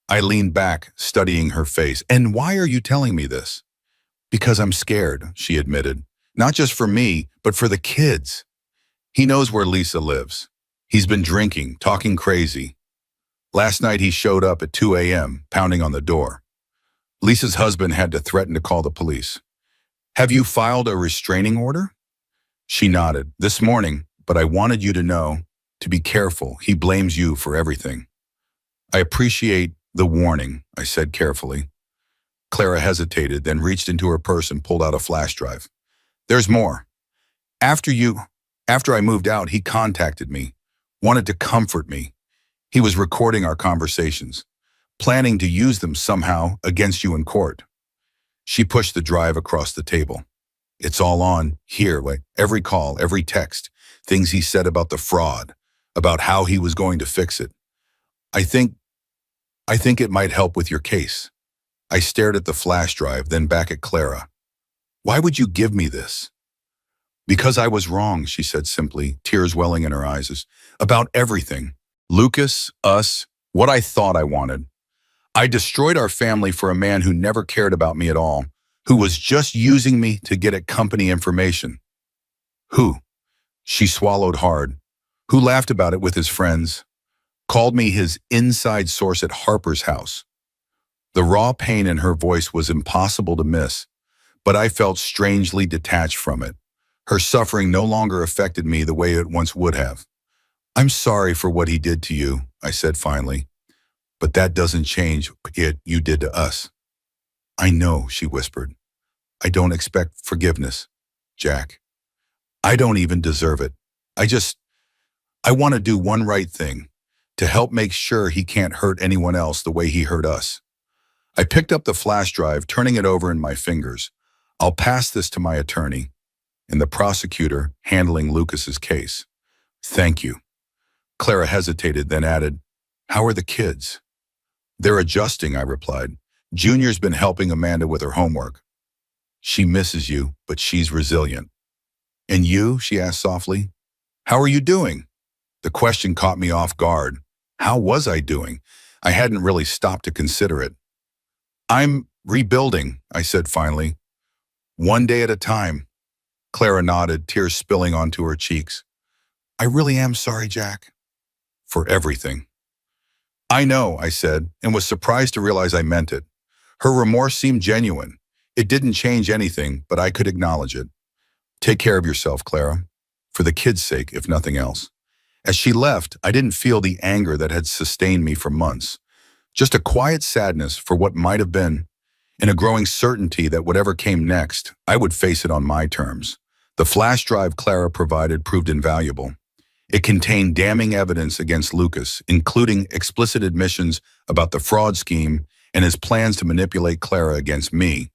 I leaned back, studying her face. And why are you telling me this? Because I'm scared, she admitted. Not just for me, but for the kids. He knows where Lisa lives. He's been drinking, talking crazy. Last night he showed up at 2 a.m., pounding on the door. Lisa's husband had to threaten to call the police. Have you filed a restraining order? She nodded. This morning, but I wanted you to know, to be careful. He blames you for everything. I appreciate the warning, I said carefully. Clara hesitated, then reached into her purse and pulled out a flash drive. There's more. After I moved out, he contacted me, wanted to comfort me. He was recording our conversations, planning to use them somehow against you in court. She pushed the drive across the table. It's all on here, like every call, every text, things he said about the fraud, about how he was going to fix it. I think it might help with your case. I stared at the flash drive, then back at Clara. Why would you give me this? Because I was wrong, she said simply, tears welling in her eyes, about everything. Lucas, us, what I thought I wanted. I destroyed our family for a man who never cared about me at all, who was just using me to get at company information. Who? She swallowed hard. Who laughed about it with his friends, called me his inside source at Harper's house. The raw pain in her voice was impossible to miss, but I felt strangely detached from it. Her suffering no longer affected me the way it once would have. I'm sorry for what he did to you, I said finally, but that doesn't change what you did to us. I know, she whispered. I don't expect forgiveness, Jack. I don't even deserve it. I want to do one right thing, to help make sure he can't hurt anyone else the way he hurt us. I picked up the flash drive, turning it over in my fingers. I'll pass this to my attorney and the prosecutor handling Lucas's case. Thank you. Clara hesitated, then added, how are the kids? They're adjusting, I replied. Junior's been helping Amanda with her homework. She misses you, but she's resilient. And you? She asked softly. How are you doing? The question caught me off guard. How was I doing? I hadn't really stopped to consider it. I'm rebuilding, I said finally. One day at a time. Clara nodded, tears spilling onto her cheeks. I really am sorry, Jack. For everything. I know, I said, and was surprised to realize I meant it. Her remorse seemed genuine. It didn't change anything, but I could acknowledge it. Take care of yourself, Clara. For the kids' sake, if nothing else. As she left, I didn't feel the anger that had sustained me for months, just a quiet sadness for what might have been, and a growing certainty that whatever came next, I would face it on my terms. The flash drive Clara provided proved invaluable. It contained damning evidence against Lucas, including explicit admissions about the fraud scheme and his plans to manipulate Clara against me.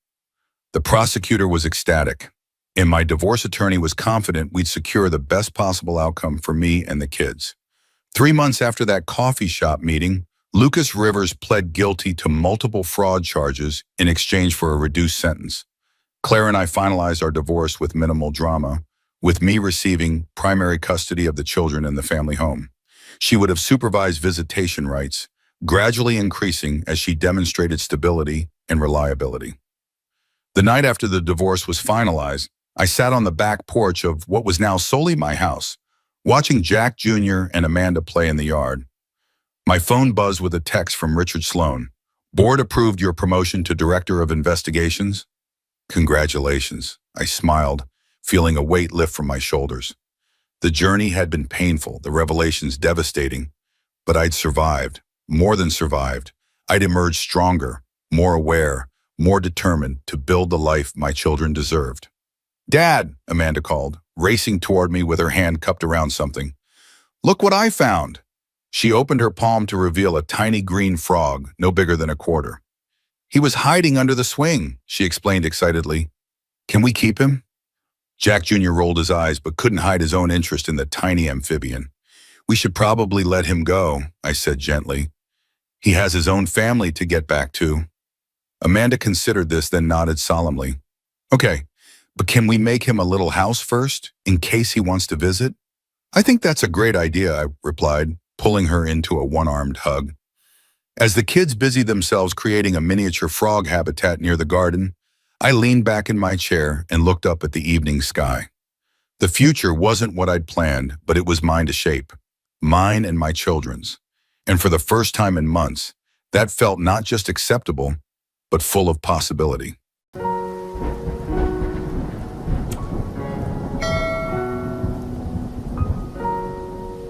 The prosecutor was ecstatic, and my divorce attorney was confident we'd secure the best possible outcome for me and the kids. 3 months after that coffee shop meeting, Lucas Rivers pled guilty to multiple fraud charges in exchange for a reduced sentence. Claire and I finalized our divorce with minimal drama, with me receiving primary custody of the children in the family home. She would have supervised visitation rights, gradually increasing as she demonstrated stability and reliability. The night after the divorce was finalized, I sat on the back porch of what was now solely my house, watching Jack Jr. and Amanda play in the yard. My phone buzzed with a text from Richard Sloan. "Board approved your promotion to Director of Investigations." "Congratulations," I smiled, feeling a weight lift from my shoulders. The journey had been painful, the revelations devastating, but I'd survived, more than survived. I'd emerged stronger, more aware, more determined to build the life my children deserved. "Dad," Amanda called, racing toward me with her hand cupped around something. "Look what I found." She opened her palm to reveal a tiny green frog, no bigger than a quarter. "He was hiding under the swing," she explained excitedly. "Can we keep him?" Jack Jr. rolled his eyes but couldn't hide his own interest in the tiny amphibian. "We should probably let him go," I said gently. "He has his own family to get back to." Amanda considered this, then nodded solemnly. "Okay, but can we make him a little house first, in case he wants to visit?" "I think that's a great idea," I replied, pulling her into a one-armed hug. As the kids busied themselves creating a miniature frog habitat near the garden, I leaned back in my chair and looked up at the evening sky. The future wasn't what I'd planned, but it was mine to shape. Mine and my children's. And for the first time in months, that felt not just acceptable, but full of possibility.